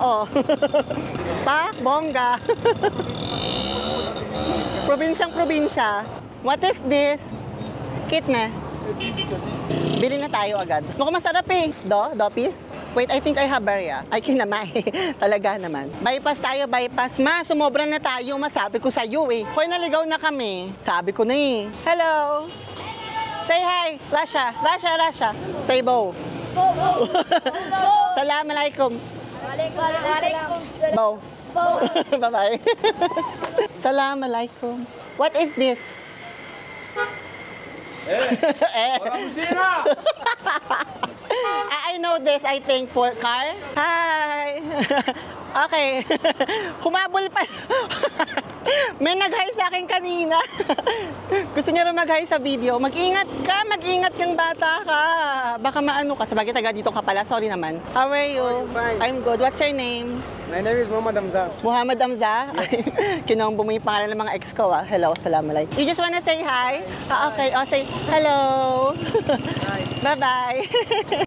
Oo. Pa, bongga. Probinsyang probinsya. What is this? Kitne. Bili na tayo agad. Mukhang masarap eh. Dopis? Wait, I think I have barya. Ay, kinamay. Talaga naman. Bypass tayo, bypass. Ma, sumobra na tayo. Masabi ko sa'yo eh. Hoy, naligaw na kami. Sabi ko na eh. Hello. Say hi. Rasha. Rasha, Rasha. Say bow. Assalamualaikum. Waalaikumsalam. Bow. Bye-bye. Assalamualaikum. What is this? Orang Musina! I know this, I think, for car. Hi! Okay. Humabol pa. May nag-hi sa akin kanina. Gusto niya rin mag-hi sa video. Mag-ingat kang bata ka. Baka maano ka. Sabagay taga dito ka pala. Sorry naman. How are you? Fine. I'm good. What's your name? My name is Muhammad Hamza. Muhammad Hamza? Yes. Kinombo mo yung pangalan ng mga ex ko ah. Hello, assalamualaikum. You just wanna say hi? Okay. Oh, say hello. Hi. Bye-bye.